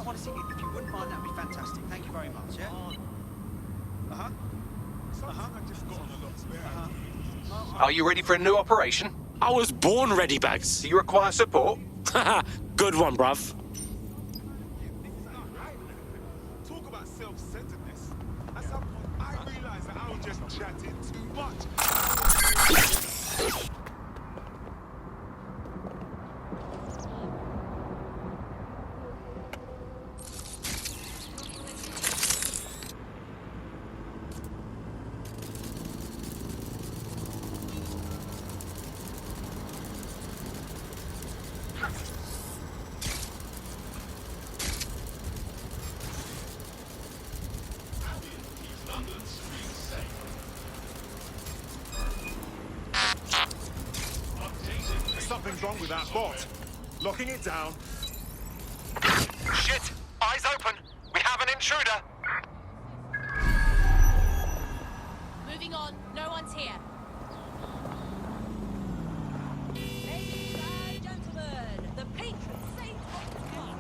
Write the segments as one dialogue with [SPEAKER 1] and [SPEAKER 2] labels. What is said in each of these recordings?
[SPEAKER 1] honestly, if you wouldn't mind, that'd be fantastic. Thank you very much, yeah? Uh-huh.
[SPEAKER 2] Are you ready for a new operation?
[SPEAKER 3] I was born ready, Bags.
[SPEAKER 2] Do you require support?
[SPEAKER 3] Haha, good one, bruv.
[SPEAKER 4] Talk about self-centeredness. At some point, I realized that I was just chatting too much. Something's wrong with that bot. Locking it down.
[SPEAKER 2] Shit! Eyes open! We have an intruder!
[SPEAKER 5] Moving on. No one's here.
[SPEAKER 6] Ladies and gentlemen, the patron saint of the club.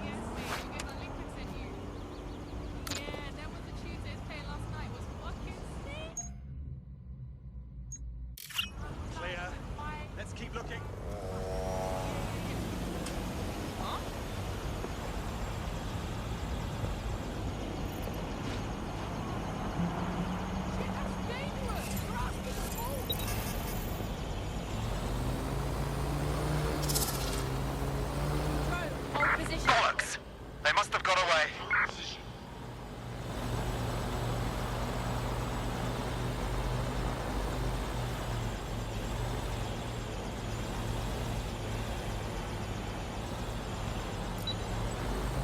[SPEAKER 1] Clear. Let's keep looking.
[SPEAKER 5] Hold position.
[SPEAKER 2] Bollocks! They must have got away.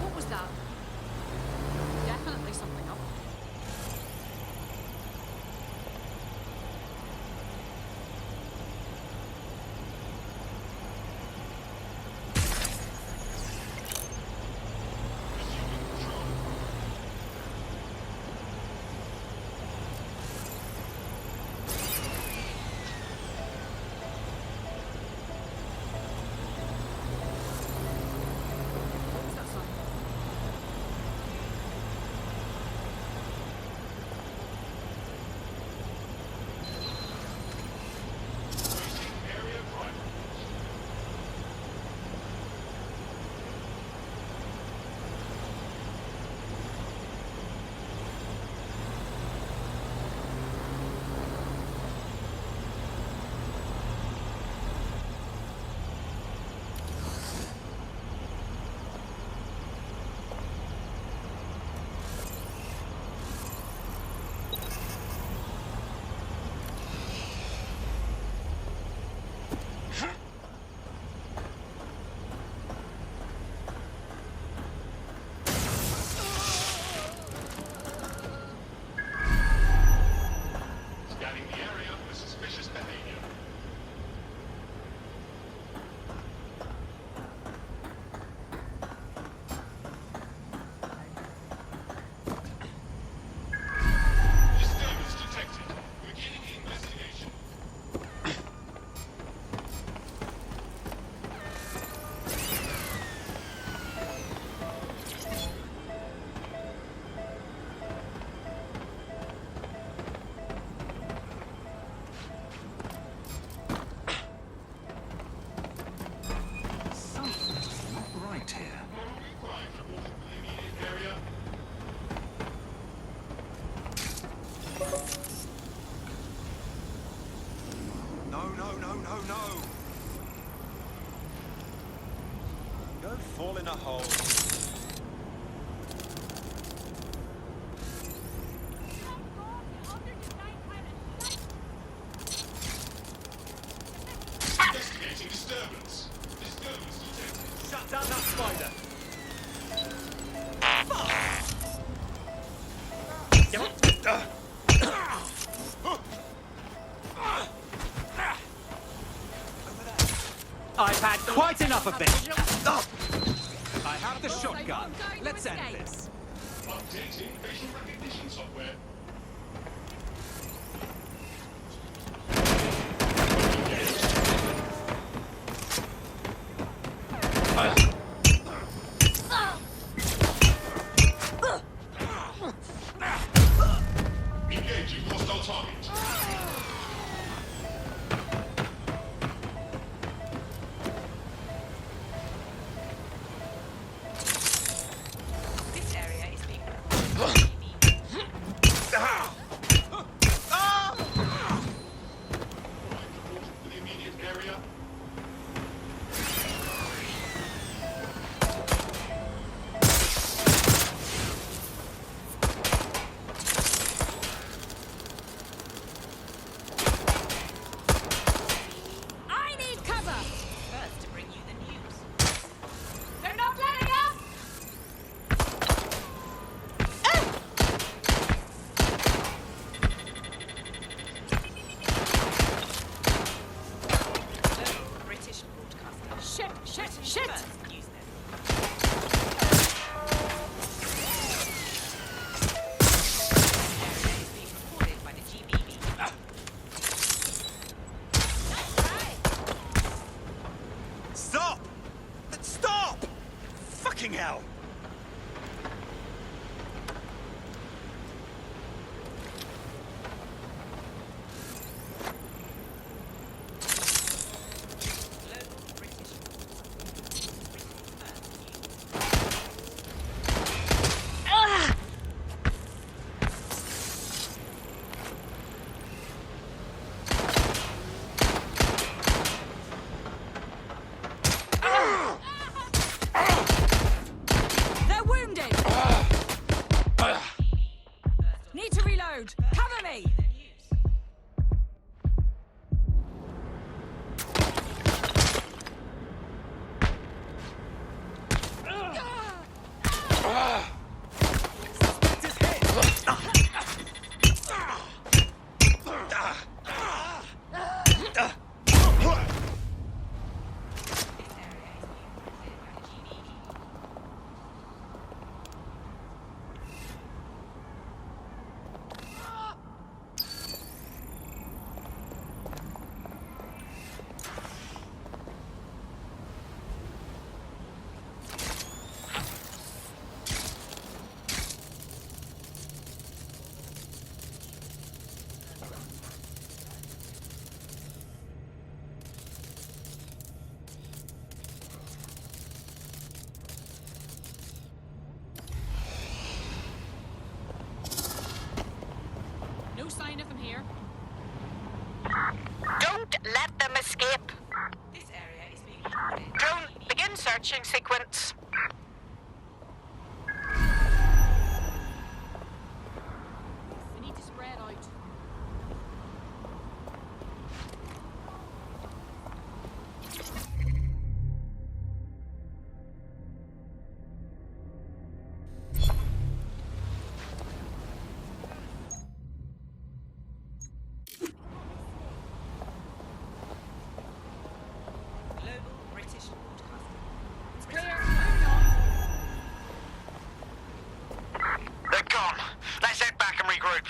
[SPEAKER 5] What was that? Definitely something up. What was that sign?
[SPEAKER 4] Scanning the area for suspicious behavior. Disturbance detected. Beginning investigation.
[SPEAKER 1] Something's not right here. No. Go fall in a hole.
[SPEAKER 4] Investigating disturbance. Disturbance detected.
[SPEAKER 1] Shut down that spider.
[SPEAKER 7] I've had quite enough of this. I have the shotgun. Let's end this.
[SPEAKER 4] Updating facial recognition software.
[SPEAKER 5] Shit!
[SPEAKER 7] Stop! Stop! Fucking hell!
[SPEAKER 6] They're wounded. Need to reload. Cover me.
[SPEAKER 5] No sign of him here.
[SPEAKER 8] Don't let them escape. This area is being recorded. Drone, begin searching sequence.
[SPEAKER 5] We need to spread out.
[SPEAKER 8] Global British Broadcasting.
[SPEAKER 5] It's clear. Moving on.
[SPEAKER 2] They're gone. Let's head back and regroup.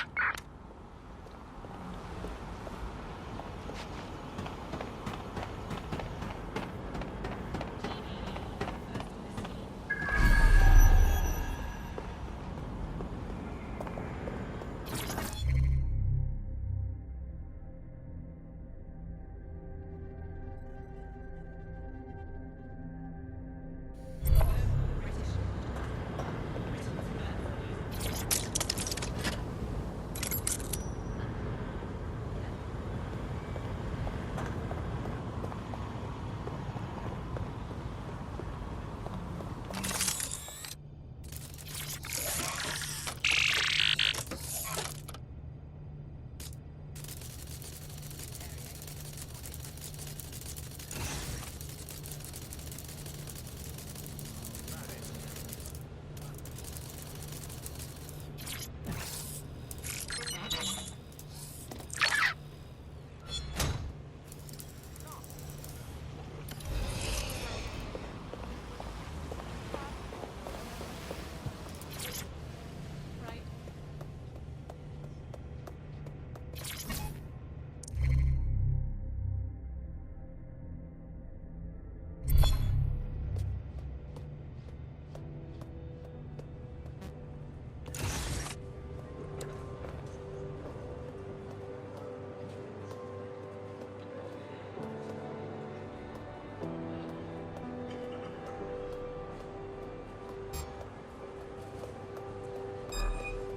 [SPEAKER 5] Right.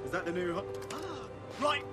[SPEAKER 9] Is that the new...
[SPEAKER 7] Right!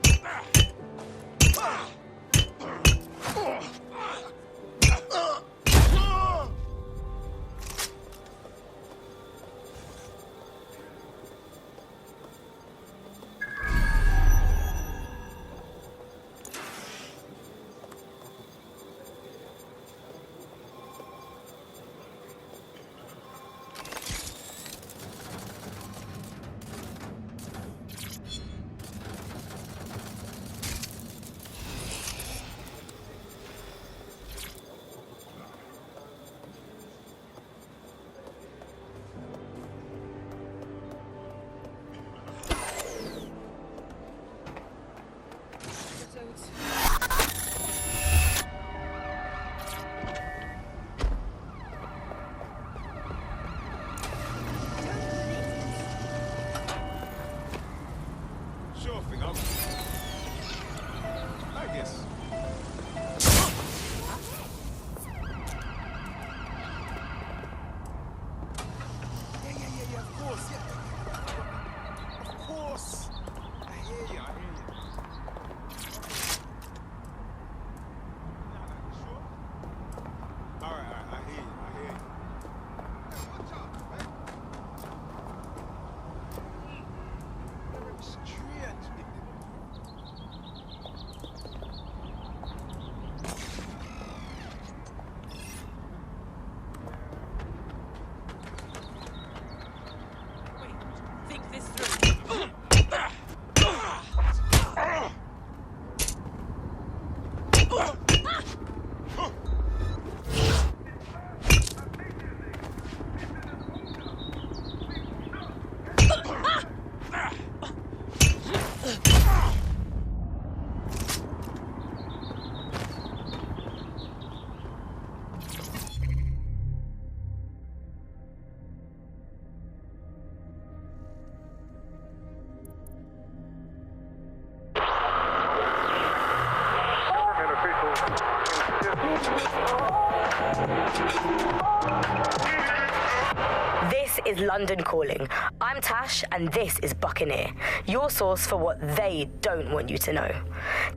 [SPEAKER 9] is London Calling. I'm Tash, and this is Buccaneer, your source for what they don't want you to know.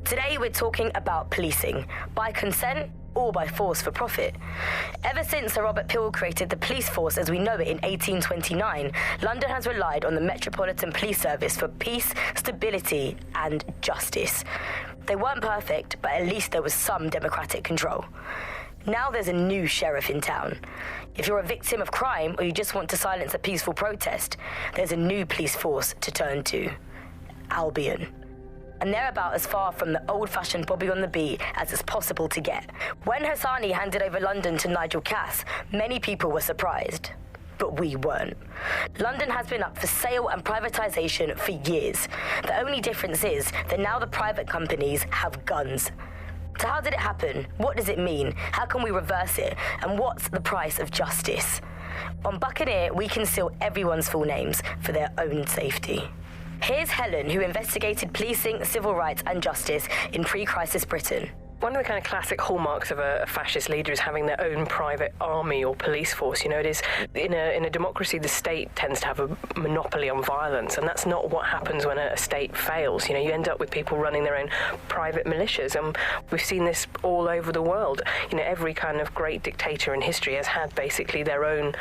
[SPEAKER 9] Today, we're talking about policing, by consent or by force for profit. Ever since Sir Robert Peel created the police force as we know it in 1829, London has relied on the Metropolitan Police Service for peace, stability, and justice. They weren't perfect, but at least there was some democratic control. Now there's a new sheriff in town. If you're a victim of crime or you just want to silence a peaceful protest, there's a new police force to turn to. Albion. And they're about as far from the old-fashioned Bobby on the beat as it's possible to get. When Hassani handed over London to Nigel Cass, many people were surprised. But we weren't. London has been up for sale and privatisation for years. The only difference is that now the private companies have guns. So how did it happen? What does it mean? How can we reverse it? And what's the price of justice? On Buccaneer, we conceal everyone's full names for their own safety. Here's Helen, who investigated policing, civil rights and justice in pre-crisis Britain.
[SPEAKER 10] One of the kind of classic hallmarks of a fascist leader is having their own private army or police force. You know, it is in a democracy, the state tends to have a monopoly on violence, and that's not what happens when a state fails. You know, you end up with people running their own private militias, and we've seen this all over the world. You know, every kind of great dictator in history has had basically their own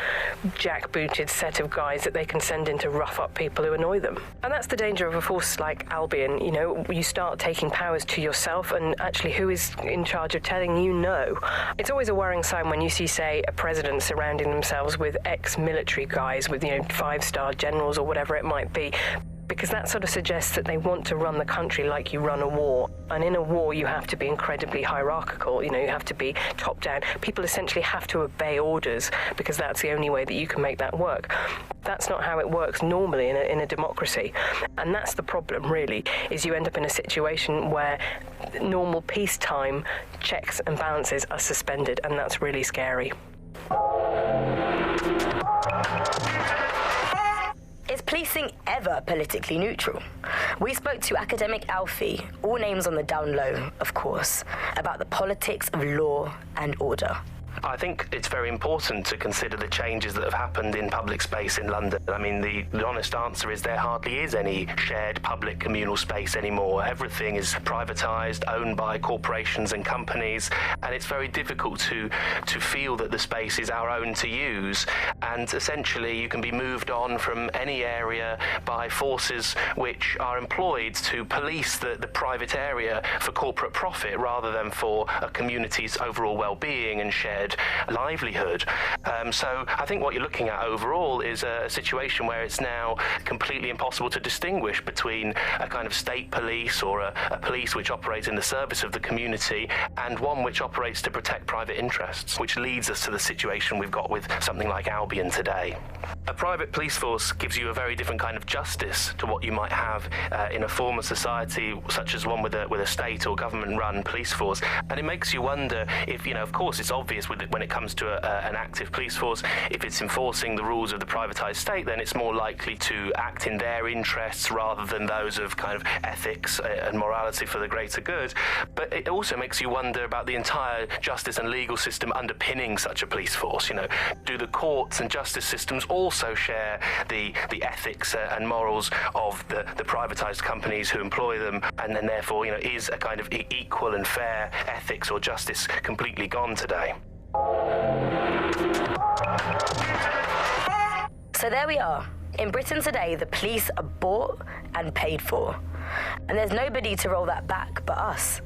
[SPEAKER 10] jackbooted set of guys that they can send in to rough up people who annoy them. And that's the danger of a force like Albion. You know, you start taking powers to yourself, and actually who is in charge of telling you no? It's always a worrying sign when you see, say, a president surrounding themselves with ex-military guys, with, you know, 5-star generals or whatever it might be, because that sort of suggests that they want to run the country like you run a war. And in a war, you have to be incredibly hierarchical. You know, you have to be top down. People essentially have to obey orders because that's the only way that you can make that work. That's not how it works normally in a democracy. And that's the problem, really, is you end up in a situation where normal peacetime checks and balances are suspended, and that's really scary.
[SPEAKER 9] Is policing ever politically neutral? We spoke to academic Alfie, all names on the down low, of course, about the politics of law and order.
[SPEAKER 11] I think it's very important to consider the changes that have happened in public space in London. I mean, the honest answer is there hardly is any shared public communal space anymore. Everything is privatised, owned by corporations and companies, and it's very difficult to feel that the space is our own to use. And essentially, you can be moved on from any area by forces which are employed to police the private area for corporate profit rather than for a community's overall well-being and shared livelihood. So I think what you're looking at overall is a situation where it's now completely impossible to distinguish between a kind of state police or a police which operates in the service of the community and one which operates to protect private interests, which leads us to the situation we've got with something like Albion today. A private police force gives you a very different kind of justice to what you might have in a form of society such as one with a state or government-run police force. And it makes you wonder if, you know, of course it's obvious when it comes to an active police force, if it's enforcing the rules of the privatised state, then it's more likely to act in their interests rather than those of kind of ethics and morality for the greater good. But it also makes you wonder about the entire justice and legal system underpinning such a police force. You know, do the courts and justice systems also share the ethics and morals of the privatised companies who employ them, and then therefore, you know, is a kind of equal and fair ethics or justice completely gone today?
[SPEAKER 9] So there we are. In Britain today, the police are bought and paid for. And there's nobody to roll that back but us.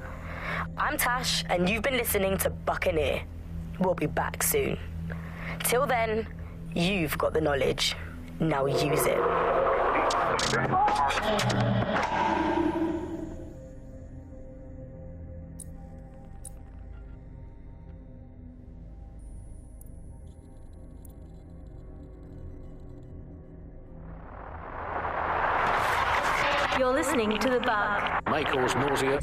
[SPEAKER 9] I'm Tash, and you've been listening to Buccaneer. We'll be back soon. Till then, you've got the knowledge. Now use it.
[SPEAKER 12] You're listening to The Bug.
[SPEAKER 13] May cause nausea.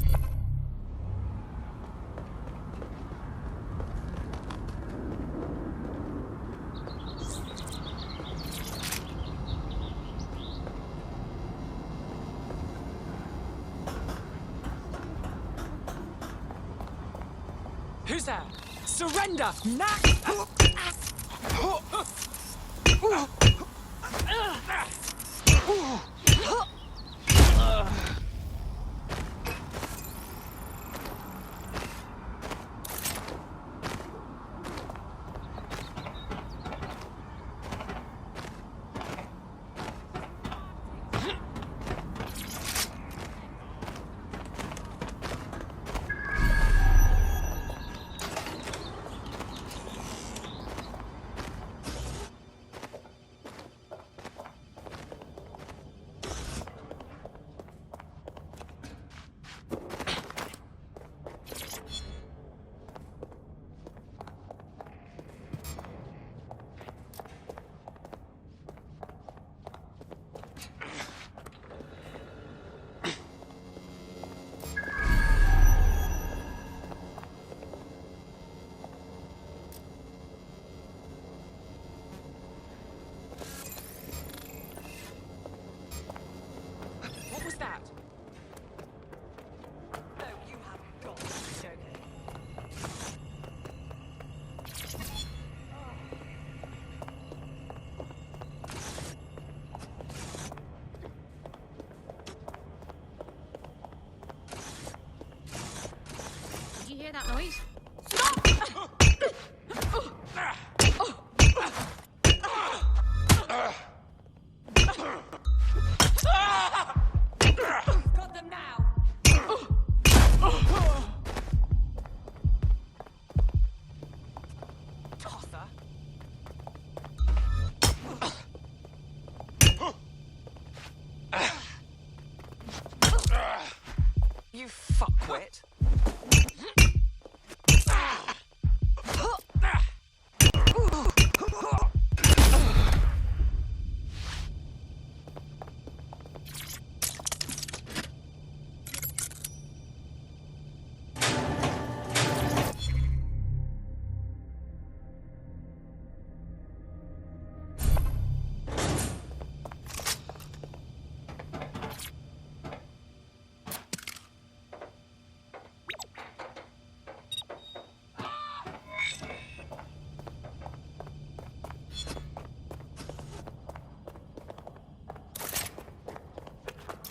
[SPEAKER 7] Who's there? Surrender! Now!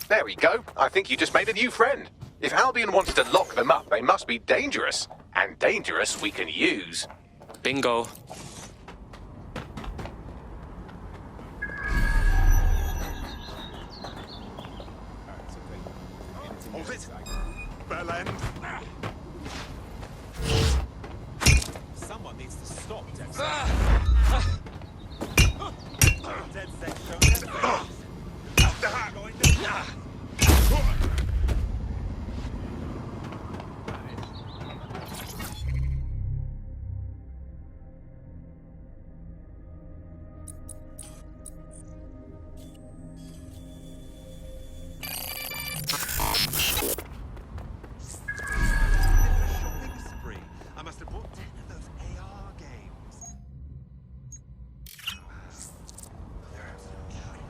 [SPEAKER 13] There we go. I think you just made a new friend. If Albion wanted to lock them up, they must be dangerous. And dangerous we can use.
[SPEAKER 3] Bingo.
[SPEAKER 4] Hold it. Bell end.
[SPEAKER 7] Someone needs to stop Dexter.
[SPEAKER 4] Dead set show dead set. Going down. Shopping spree. I must have bought 10 of those AR games. They're absolutely killing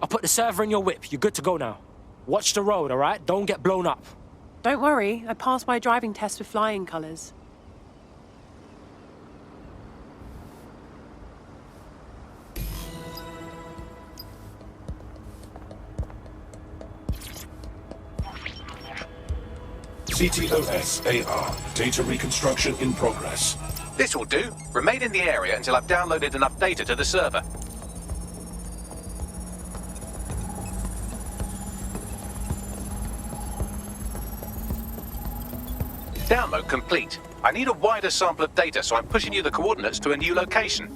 [SPEAKER 3] I'll put the server in your whip. You're good to go now. Watch the road, all right? Don't get blown up.
[SPEAKER 5] Don't worry, I passed my driving test with flying colours.
[SPEAKER 14] CTOS-AR. Data reconstruction in progress.
[SPEAKER 13] This will do. Remain in the area until I've downloaded enough data to the server. Download complete. I need a wider sample of data, so I'm pushing you the coordinates to a new location.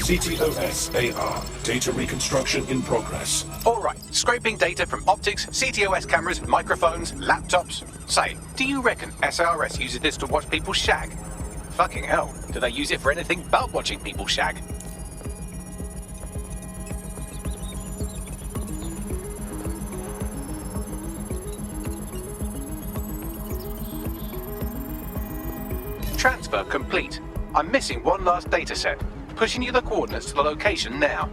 [SPEAKER 14] CTOS AR. Data reconstruction in progress.
[SPEAKER 13] Alright, scraping data from optics, CTOS cameras, microphones, laptops. Say, do you reckon SRS uses this to watch people shag? Fucking hell, do they use it for anything but watching people shag? Transfer complete. I'm missing one last data set. Pushing you the coordinates to the location now.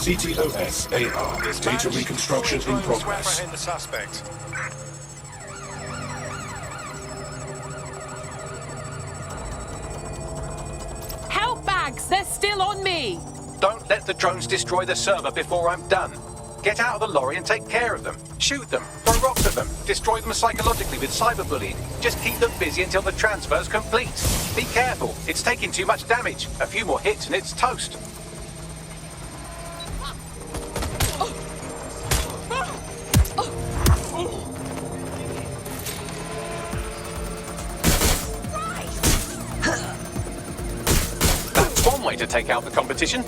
[SPEAKER 14] CTOS AR. Data reconstruction in progress.
[SPEAKER 4] The suspect.
[SPEAKER 5] Help bags! They're still on me!
[SPEAKER 13] Don't let the drones destroy the server before I'm done. Get out of the lorry and take care of them. Shoot them, throw rocks at them, destroy them psychologically with cyberbullying. Just keep them busy until the transfer's complete. Be careful, it's taking too much damage. A few more hits and it's toast. That's one way to take out the competition.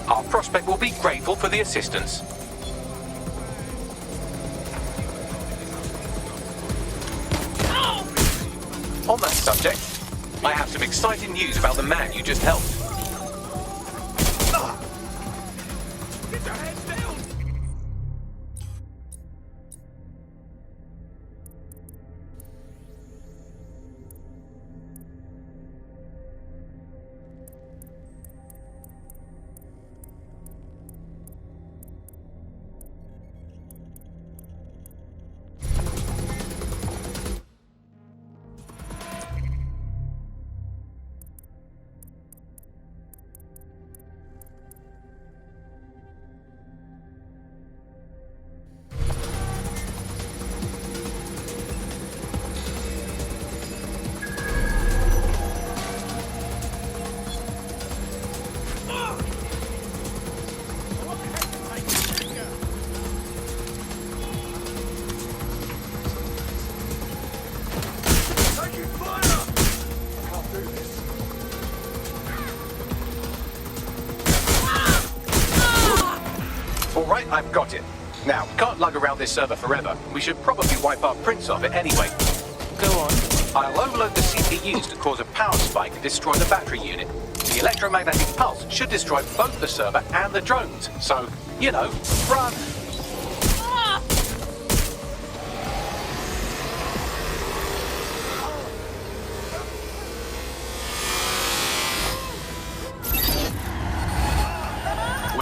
[SPEAKER 13] Our prospect will be grateful for the assistance. On that subject, I have some exciting news about the man you just helped.
[SPEAKER 4] Get your head down!
[SPEAKER 13] I've got it. Now, can't lug around this server forever. We should probably wipe our prints off it anyway.
[SPEAKER 3] Go on.
[SPEAKER 13] I'll overload the CPUs to cause a power spike and destroy the battery unit. The electromagnetic pulse should destroy both the server and the drones. So, you know, run.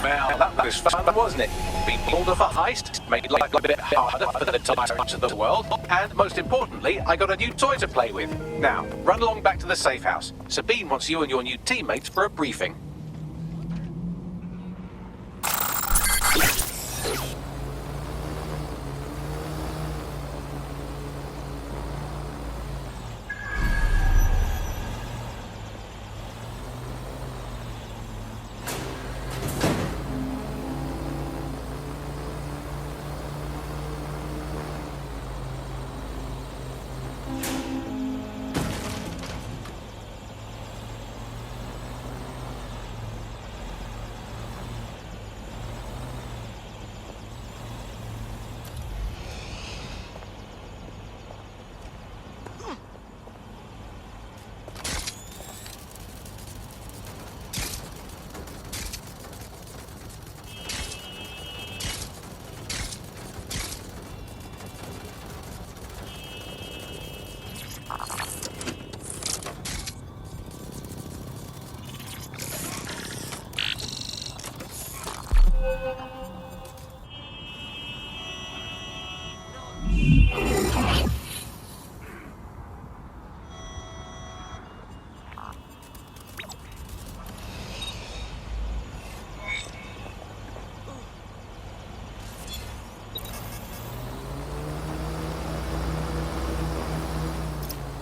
[SPEAKER 13] Well, that was fun, wasn't it? We pulled off a heist, made life a bit harder for the tyrants of the world, and most importantly, I got a new toy to play with. Now, run along back to the safe house. Sabine wants you and your new teammates for a briefing.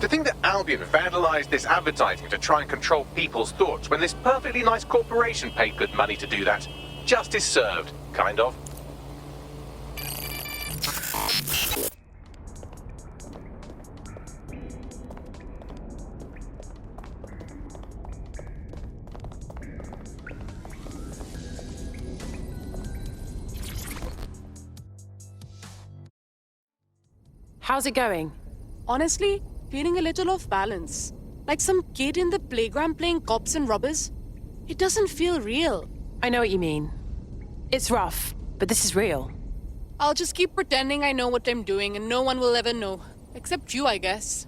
[SPEAKER 13] To think that Albion vandalized this advertising to try and control people's thoughts when this perfectly nice corporation paid good money to do that. Justice served, kind of.
[SPEAKER 5] How's it going? Honestly, feeling a little off balance. Like some kid in the playground playing cops and robbers. It doesn't feel real.
[SPEAKER 10] I know what you mean. It's rough, but this is real.
[SPEAKER 5] I'll just keep pretending I know what I'm doing and no one will ever know. Except you, I guess.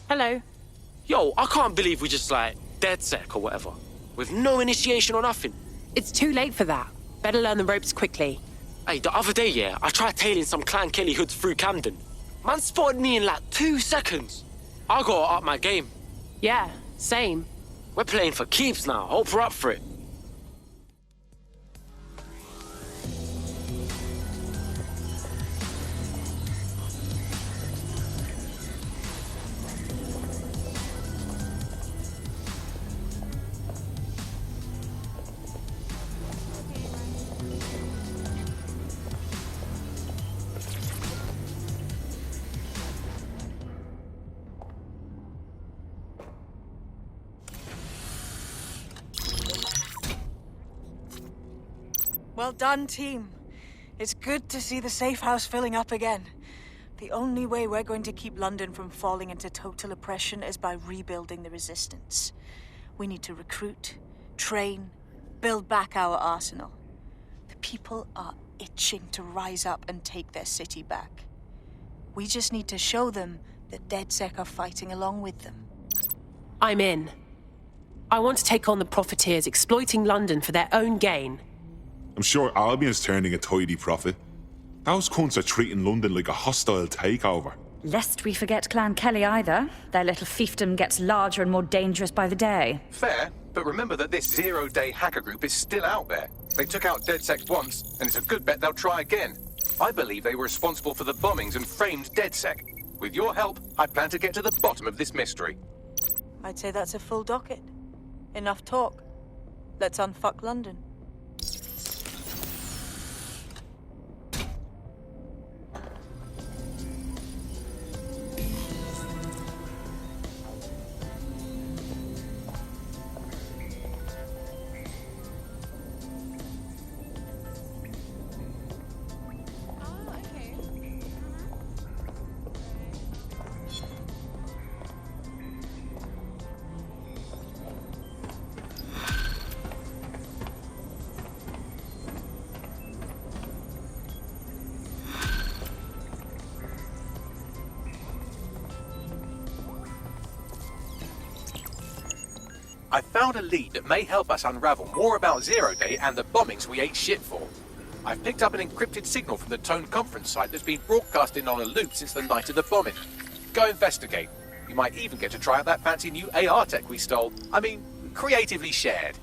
[SPEAKER 10] Hello.
[SPEAKER 3] Yo, I can't believe we just like dead sec or whatever. With no initiation or nothing.
[SPEAKER 10] It's too late for that. Better learn the ropes quickly.
[SPEAKER 3] Hey, the other day, yeah, I tried tailing some Clan Kelly hoods through Camden. Man spotted me in like 2 seconds. I gotta up my game.
[SPEAKER 10] Yeah, same.
[SPEAKER 3] We're playing for keeps now. Hope we're up for it.
[SPEAKER 15] Well done, team. It's good to see the safe house filling up again. The only way we're going to keep London from falling into total oppression is by rebuilding the resistance. We need to recruit, train, build back our arsenal. The people are itching to rise up and take their city back. We just need to show them that DedSec are fighting along with them.
[SPEAKER 10] I'm in. I want to take on the profiteers exploiting London for their own gain.
[SPEAKER 14] I'm sure Albion's turning a tidy profit. Those cunts are treating London like a hostile takeover.
[SPEAKER 16] Lest we forget Clan Kelly either. Their little fiefdom gets larger and more dangerous by the day.
[SPEAKER 13] Fair, but remember that this zero-day hacker group is still out there. They took out DedSec once, and it's a good bet they'll try again. I believe they were responsible for the bombings and framed DedSec. With your help, I plan to get to the bottom of this mystery.
[SPEAKER 15] I'd say that's a full docket. Enough talk. Let's unfuck London.
[SPEAKER 13] I found a lead that may help us unravel more about Zero Day and the bombings we ate shit for. I've picked up an encrypted signal from the Tone conference site that's been broadcasting on a loop since the night of the bombing. Go investigate. You might even get to try out that fancy new AR tech we stole. I mean, creatively shared.